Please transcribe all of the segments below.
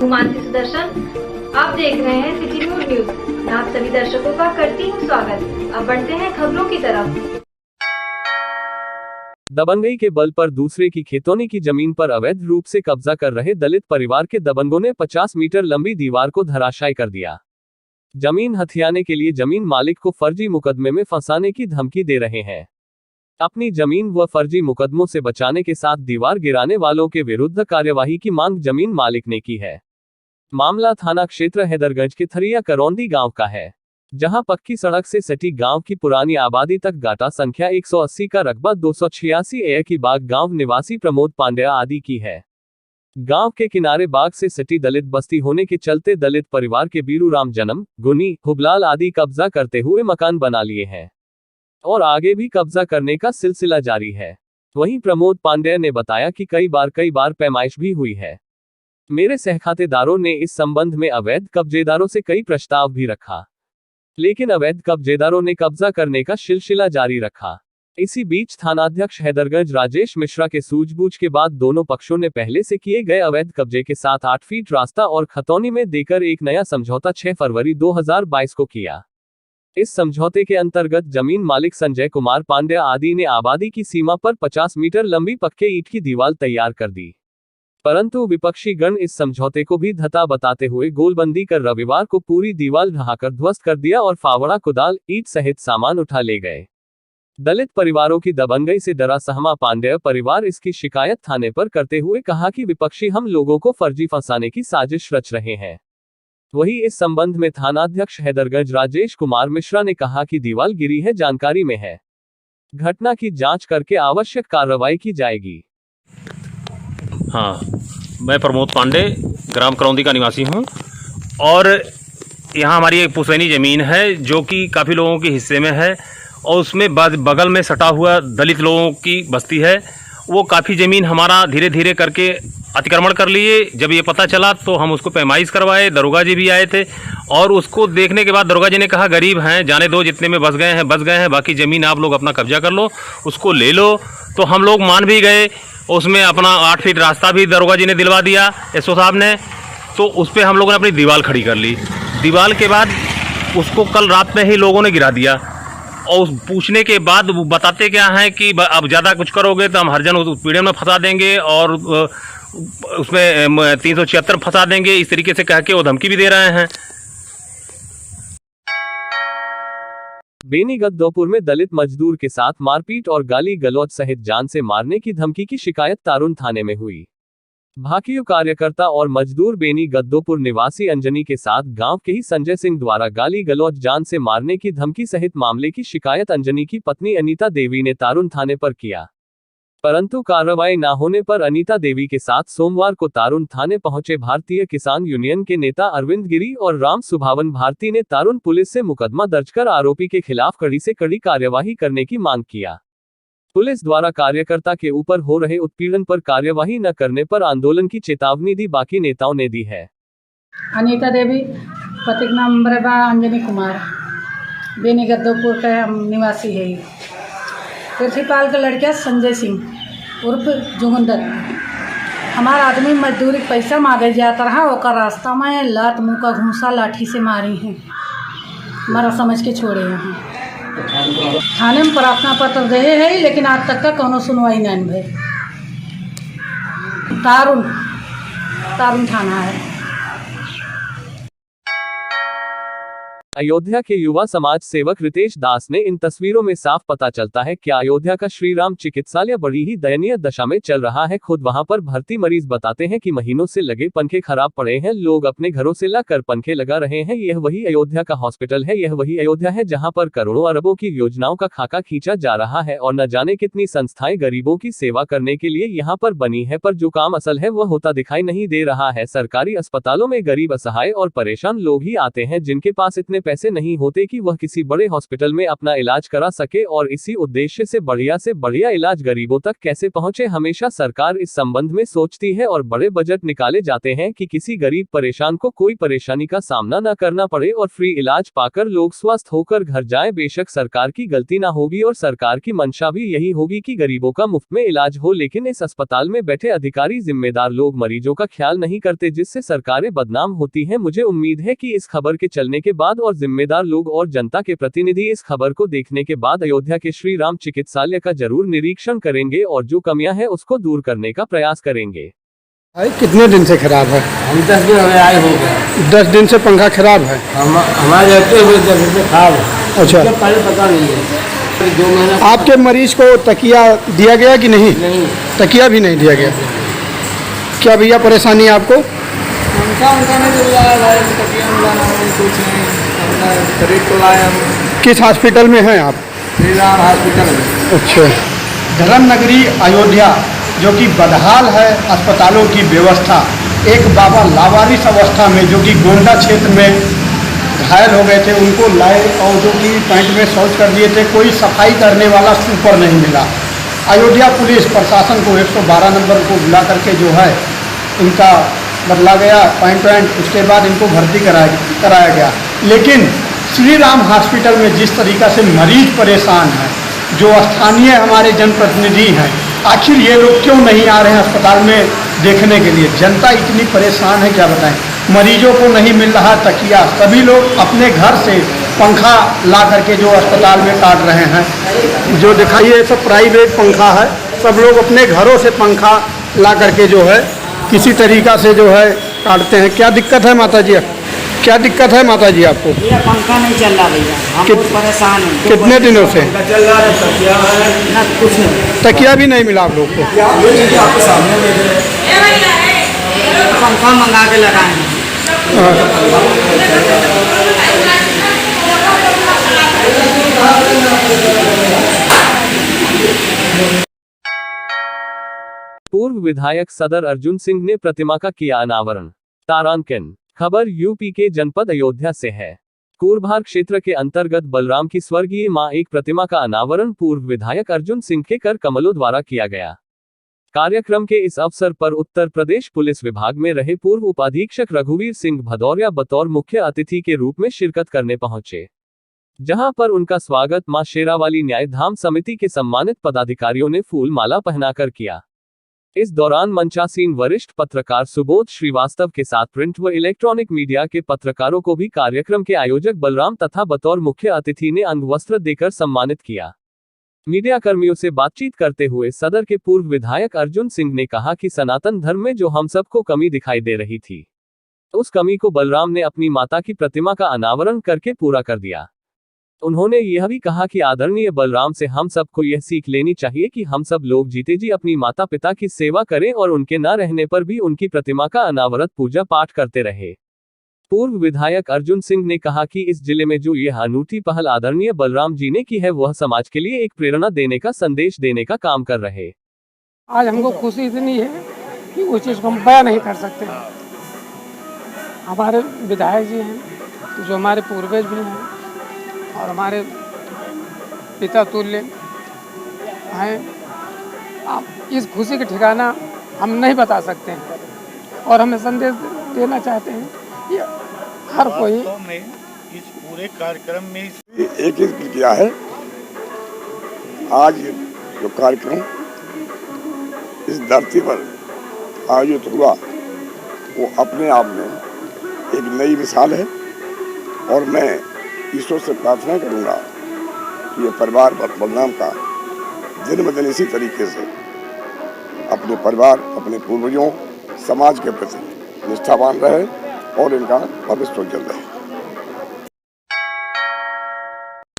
हूँ मानसी सुदर्शन। आप देख रहे हैं सिटी न्यूज। मैं आप सभी दर्शकों का करती हूँ स्वागत। अब बढ़ते हैं खबरों की तरफ। दबंगई के बल पर दूसरे की खेतौनी की जमीन पर अवैध रूप से कब्जा कर रहे दलित परिवार के दबंगों ने 50 मीटर लंबी दीवार को धराशायी कर दिया। जमीन हथियाने के लिए जमीन मालिक को फर्जी मुकदमे में फंसाने की धमकी दे रहे हैं। अपनी जमीन व फर्जी मुकदमों से बचाने के साथ दीवार गिराने वालों के विरुद्ध कार्यवाही की मांग जमीन मालिक ने की है। मामला थाना क्षेत्र हैदरगंज के थरिया करौंदी गांव का है, जहां पक्की सड़क से सटी गांव की पुरानी आबादी तक गाटा संख्या 180 का रकबा 286 ए की बाग गांव निवासी प्रमोद पांड्या आदि की है। गांव के किनारे बाग से सटी दलित बस्ती होने के चलते दलित परिवार के बीरू राम जन्म, गुनी, हुबलाल आदि कब्जा करते हुए मकान बना लिए हैं और आगे भी कब्जा करने का सिलसिला जारी है। वहीं प्रमोद पांड्या ने बताया कि कई बार पैमाइश भी हुई है। मेरे सहखातेदारों ने इस संबंध में अवैध कब्जेदारों से कई प्रस्ताव भी रखा, लेकिन अवैध कब्जेदारों ने कब्जा करने का सिलसिला जारी रखा। इसी बीच थानाध्यक्ष हैदरगंज राजेश मिश्रा के सूझबूझ के बाद दोनों पक्षों ने पहले से किए गए अवैध कब्जे के साथ 8 फीट रास्ता और खतौनी में देकर एक नया समझौता 6 फरवरी 2022 को किया। इस समझौते के अंतर्गत जमीन मालिक संजय कुमार पांड्या आदि ने आबादी की सीमा पर 50 मीटर लंबी पक्के ईंट की दीवार तैयार कर दी, परंतु विपक्षी गण इस समझौते को भी धता बताते हुए गोलबंदी कर रविवार को पूरी दीवार ढहाकर ध्वस्त कर दिया और फावड़ा, कुदाल, ईंट सहित सामान उठा ले गए। दलित परिवारों की दबंगई से डरा सहमा पांड्या परिवार इसकी शिकायत थाने पर करते हुए कहा कि विपक्षी हम लोगों को फर्जी फंसाने की साजिश रच रहे हैं। वहीं इस संबंध में थानाध्यक्ष हैदरगंज राजेश कुमार मिश्रा ने कहा कि दीवार गिरी है, जानकारी में है, घटना की जांच करके आवश्यक कार्रवाई की जाएगी। हाँ, मैं प्रमोद पांडे ग्राम करौंदी का निवासी हूँ और यहाँ हमारी एक पुश्तैनी ज़मीन है जो कि काफ़ी लोगों के हिस्से में है और उसमें बगल में सटा हुआ दलित लोगों की बस्ती है। वो काफ़ी ज़मीन हमारा धीरे धीरे करके अतिक्रमण कर लिए। जब ये पता चला तो हम उसको पैमाइश करवाए, दरोगा जी भी आए थे और उसको देखने के बाद दरोगा जी ने कहा गरीब हैं, जाने दो, जितने में बस गए हैं, बाकी ज़मीन आप लोग अपना कब्जा कर लो, उसको ले लो। तो हम लोग मान भी गए। उसमें अपना 8 फीट रास्ता भी दरोगा जी ने दिलवा दिया, एसओ साहब ने। तो उस पर हम लोगों ने अपनी दीवार खड़ी कर ली। दीवार के बाद उसको कल रात में ही लोगों ने गिरा दिया और पूछने के बाद वो बताते क्या हैं कि अब ज़्यादा कुछ करोगे तो हम हरजन उत्पीड़न में फंसा देंगे और उसमें 376 फंसा देंगे, इस तरीके से कह के वो धमकी भी दे रहे हैं। बेनीगद्दौपुर में दलित मजदूर के साथ मारपीट और गाली गलौज सहित जान से मारने की धमकी की शिकायत तारुण थाने में हुई। भाकियू कार्यकर्ता और मजदूर बेनीगद्दौपुर निवासी अंजनी के साथ गांव के ही संजय सिंह द्वारा गाली गलौज, जान से मारने की धमकी सहित मामले की शिकायत अंजनी की पत्नी अनीता देवी ने तारुण थाने पर किया, परंतु कार्रवाई न होने पर अनीता देवी के साथ सोमवार को तारुण थाने पहुंचे भारतीय किसान यूनियन के नेता अरविंद गिरी और राम सुभावन भारती ने तारुण पुलिस से मुकदमा दर्ज कर आरोपी के खिलाफ कड़ी से कड़ी कार्यवाही करने की मांग किया। पुलिस द्वारा कार्यकर्ता के ऊपर हो रहे उत्पीड़न पर कार्यवाही न करने पर आंदोलन की चेतावनी दी बाकी नेताओं ने दी है। अनीता देवी, पति का नाम अंजनी कुमार, बेनीगद्दौपुर का निवासी है। प्रिंसिपाल का लड़का संजय सिंह उर्फ जोगंदर, हमारा आदमी मजदूरी पैसा मांगे जाता रहा, ओकर रास्ता में लात मुँह का घूसा लाठी से मारी हैं, मरा समझ के छोड़े हैं। थाने में प्रार्थना पत्र दे है लेकिन आज तक का कोनो सुनवाई नहीं भई। तारुण थाना है। अयोध्या के युवा समाज सेवक रितेश दास ने इन तस्वीरों में साफ पता चलता है कि अयोध्या का श्री राम चिकित्सालय बड़ी ही दयनीय दशा में चल रहा है। खुद वहां पर भर्ती मरीज बताते हैं कि महीनों से लगे पंखे खराब पड़े हैं, लोग अपने घरों से लाकर पंखे लगा रहे हैं। यह वही अयोध्या का हॉस्पिटल है, यह वही अयोध्या है जहां पर करोड़ों अरबों की योजनाओं का खाका खींचा जा रहा है और न जाने कितनी संस्थाएं गरीबों की सेवा करने के लिए यहाँ पर बनी है, पर जो काम असल है वह होता दिखाई नहीं दे रहा है। सरकारी अस्पतालों में गरीब, असहाय और परेशान लोग ही आते हैं जिनके पास इतने इतने पैसे नहीं होते कि वह किसी बड़े हॉस्पिटल में अपना इलाज करा सके, और इसी उद्देश्य से बढ़िया इलाज गरीबों तक कैसे पहुंचे, हमेशा सरकार इस संबंध में सोचती है और बड़े बजट निकाले जाते हैं कि किसी गरीब परेशान को कोई परेशानी का सामना न करना पड़े और फ्री इलाज पाकर लोग स्वस्थ होकर घर जाएं। बेशक सरकार की गलती ना होगी और सरकार की मंशा भी यही होगी कि गरीबों का मुफ्त में इलाज हो, लेकिन इस अस्पताल में बैठे अधिकारी जिम्मेदार लोग मरीजों का ख्याल नहीं करते, जिससे सरकारें बदनाम होती हैं। मुझे उम्मीद है कि इस खबर के चलने के बाद और जिम्मेदार लोग और जनता के प्रतिनिधि इस खबर को देखने के बाद अयोध्या के श्री राम चिकित्सालय का जरूर निरीक्षण करेंगे और जो कमियां हैं उसको दूर करने का प्रयास करेंगे। भाई कितने दिन से खराब है? हम 10 दिन हमें आए हो गए। 10 दिन से पंखा खराब है? हमारे रहते हुए 10 दिन से खराब है। अच्छा, उसके पहले पता नहीं है। 2 महीना आपके मरीज को तकिया दिया गया कि नहीं? नहीं, तकिया भी नहीं दिया गया। क्या भैया परेशानी है आपको? उनका नहीं तो बुलाया भाई, तकिया बुलाना कुछ नहीं, अपना शरीर को लाए हम। किस हॉस्पिटल में हैं आप? श्री राम हॉस्पिटल में। अच्छा। धर्म नगरी अयोध्या जो कि बदहाल है अस्पतालों की व्यवस्था, एक बाबा लावारिस अवस्था में जो कि गोंडा क्षेत्र में घायल हो गए थे, उनको लाए और जो कि पैंट में शौच कर दिए थे, कोई सफाई करने वाला सुपर नहीं मिला। अयोध्या पुलिस प्रशासन को 112 नंबर को बुला करके जो है इनका बदला गया पैंट, उसके बाद इनको भर्ती कराया गया। लेकिन श्री राम हॉस्पिटल में जिस तरीक़ा से मरीज परेशान हैं, जो स्थानीय हमारे जनप्रतिनिधि हैं, आखिर ये लोग क्यों नहीं आ रहे हैं अस्पताल में देखने के लिए? जनता इतनी परेशान है क्या बताएं। मरीजों को नहीं मिल रहा तकिया, सभी लोग अपने घर से पंखा ला करके जो अस्पताल में काट रहे हैं। जो दिखाइए सब प्राइवेट पंखा है, सब लोग अपने घरों से पंखा ला करके जो है किसी तरीक़ा से जो है काटते हैं। क्या दिक्कत है माता जी? क्या दिक्कत है माता जी आपको? भैया पंखा नहीं चल रहा भैया, हम बहुत परेशान हैं। कितने दिनों से? चल रहा है, तकिया है ना कुछ नहीं, तकिया भी नहीं मिला आप लोग को? आपके सामने देख रहे हैं। पंखा मंगा के लगाए हैं। पूर्व विधायक सदर अर्जुन सिंह ने प्रतिमा का किया अनावरण। तारांकिन खबर यूपी के जनपद अयोध्या से है। कोरभार क्षेत्र के अंतर्गत बलराम की स्वर्गीय मां एक प्रतिमा का अनावरण पूर्व विधायक अर्जुन सिंह के कर कमलों द्वारा किया गया। कार्यक्रम के इस अवसर पर उत्तर प्रदेश पुलिस विभाग में रहे पूर्व उपाधीक्षक रघुवीर सिंह भदौरिया बतौर मुख्य अतिथि के रूप में शिरकत करने पहुंचे, जहां पर उनका स्वागत मां शेरावाली न्याय धाम समिति के सम्मानित पदाधिकारियों ने फूल माला पहनाकर किया। इस दौरान मंचासीन वरिष्ठ पत्रकार सुबोध श्रीवास्तव के साथ प्रिंट व इलेक्ट्रॉनिक मीडिया के पत्रकारों को भी कार्यक्रम के आयोजक बलराम तथा बतौर मुख्य अतिथि ने अंगवस्त्र देकर सम्मानित किया। मीडिया कर्मियों से बातचीत करते हुए सदर के पूर्व विधायक अर्जुन सिंह ने कहा कि सनातन धर्म में जो हम सबको कमी दिखाई दे रही थी, उस कमी को बलराम ने अपनी माता की प्रतिमा का अनावरण करके पूरा कर दिया। उन्होंने यह भी कहा कि आदरणीय बलराम से हम सबको यह सीख लेनी चाहिए कि हम सब लोग जीते जी अपनी माता पिता की सेवा करें और उनके न रहने पर भी उनकी प्रतिमा का अनावरत पूजा पाठ करते रहे। पूर्व विधायक अर्जुन सिंह ने कहा कि इस जिले में जो यह अनूठी पहल आदरणीय बलराम जी ने की है, वह समाज के लिए एक प्रेरणा देने का संदेश देने का काम कर रहे। आज हमको खुशी इतनी है कि उस चीज़ को हम बयां नहीं कर सकते। हमारे विधायक जी हैं जो हमारे पूर्वज भी हैं और हमारे पिता तुल्य हैं। आप इस खुशी का ठिकाना हम नहीं बता सकते हैं और हमें संदेश देना चाहते हैं कि हर कोई में इस पूरे कार्यक्रम में एक किया है। आज जो कार्यक्रम इस धरती पर आयोजित हुआ वो अपने आप में एक नई मिसाल है और मैं ईश्वर से प्रार्थना करूंगा कि ये परिवार बलराम का जन्मदिन इसी तरीके से अपने परिवार, अपने पूर्वजों, समाज के प्रति निष्ठावान रहे और इनका भविष्य उज्जवल रहे।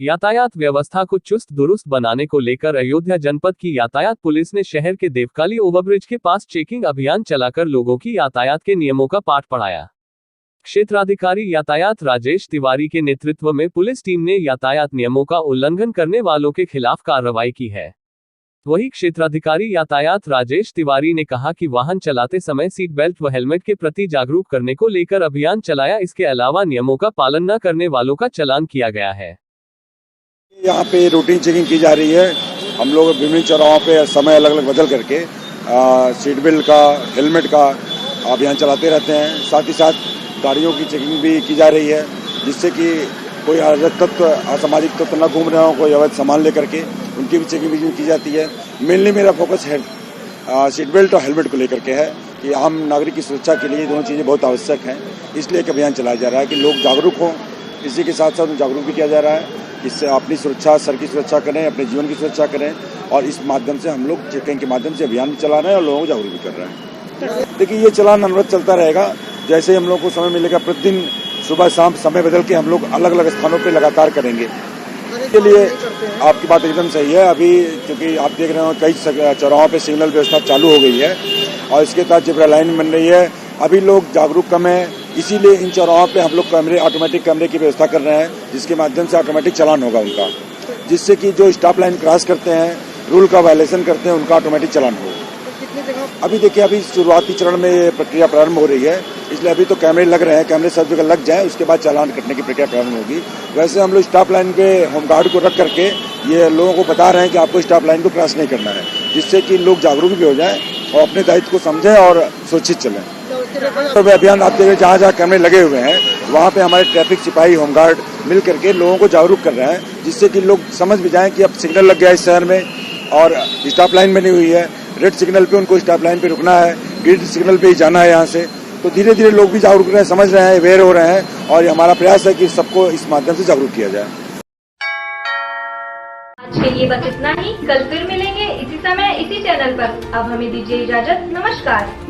यातायात व्यवस्था को चुस्त दुरुस्त बनाने को लेकर अयोध्या जनपद की यातायात पुलिस ने शहर के देवकाली ओवरब्रिज के पास चेकिंग अभियान चलाकर लोगों की यातायात के नियमों का पाठ पढ़ाया। क्षेत्राधिकारी यातायात राजेश तिवारी के नेतृत्व में पुलिस टीम ने यातायात नियमों का उल्लंघन करने वालों के खिलाफ कार्रवाई की है। वहीं क्षेत्राधिकारी यातायात राजेश तिवारी ने कहा कि वाहन चलाते समय सीट बेल्ट व हेलमेट के प्रति जागरूक करने को लेकर अभियान चलाया। इसके अलावा नियमों का पालन न करने वालों का चालान किया गया है। यहाँ पे रूटीन चेकिंग की जा रही है। हम लोग विभिन्न चौराहों पे समय अलग अलग बदल करके सीट बेल्ट का, हेलमेट का अभियान चलाते रहते हैं। साथ ही साथ गाड़ियों की चेकिंग भी की जा रही है, जिससे कि कोई अराजक तत्व, असामाजिक तत्व न घूम रहे हो, कोई अवैध सामान लेकर के, उनकी भी चेकिंग भी की जाती है। मेनली मेरा फोकस है सीट बेल्ट और हेलमेट को लेकर के है कि आम नागरिक की सुरक्षा के लिए दोनों चीज़ें बहुत आवश्यक हैं। इसलिए एक अभियान चलाया जा रहा है कि लोग जागरूक हों। इसी के साथ साथ जागरूक भी किया जा रहा है, इससे अपनी सुरक्षा, सर की सुरक्षा करें, अपने जीवन की सुरक्षा करें। और इस माध्यम से हम लोग चेकिंग के माध्यम से अभियान भी चला रहे हैं और लोगों को जागरूक भी कर रहे हैं। देखिए, ये चलान अनवरत चलता रहेगा। जैसे हम लोग को समय मिलेगा, प्रतिदिन सुबह शाम समय बदल के हम लोग अलग अलग स्थानों पर लगातार करेंगे। इसके लिए आपकी बात एकदम सही है। अभी क्योंकि आप देख रहे हो कई चौराहों पे सिग्नल व्यवस्था चालू हो गई है और इसके तहत जेब्रा लाइन बन रही है। अभी लोग जागरूक कम है, इसीलिए इन चौराहों पे हम लोग कैमरे, ऑटोमेटिक कैमरे की व्यवस्था कर रहे हैं, जिसके माध्यम से ऑटोमेटिक चालान होगा उनका, जिससे कि जो स्टॉप लाइन क्रॉस करते हैं, रूल का वायलेशन करते हैं, उनका ऑटोमेटिक चालान हो। अभी देखिए, अभी शुरुआती चरण में ये प्रक्रिया प्रारंभ हो रही है, इसलिए अभी तो कैमरे लग रहे हैं। कैमरे सब जगह लग जाए, उसके बाद चालान कटने की प्रक्रिया प्रारंभ होगी। वैसे हम लोग स्टॉप लाइन पे होमगार्ड को रख करके ये लोगों को बता रहे हैं कि आपको स्टॉप लाइन को क्रॉस नहीं करना है, जिससे कि लोग जागरूक भी हो जाएं और अपने दायित्व को समझें और सुरक्षित चलें। तो अभियान आप देखिए, जहाँ जहाँ कैमरे लगे हुए हैं वहाँ पे हमारे ट्रैफिक सिपाही, होमगार्ड मिल करके लोगों को जागरूक कर रहे हैं, जिससे कि लोग समझ भी जाएं कि अब सिग्नल लग गया इस शहर में और स्टॉप लाइन बनी हुई है। रेड सिग्नल पे उनको स्टॉप लाइन पे रुकना है, ग्रीन सिग्नल पे ही जाना है यहाँ से। तो धीरे धीरे लोग भी जागरूक रहे हैं, समझ रहे हैं, अवेयर हो रहे हैं और हमारा प्रयास है कि सबको इस माध्यम से जागरूक किया जाए। आज के लिए बस इतना ही। कल फिर मिलेंगे इसी समय इसी चैनल पर। अब हमें दीजिए इजाजत। नमस्कार।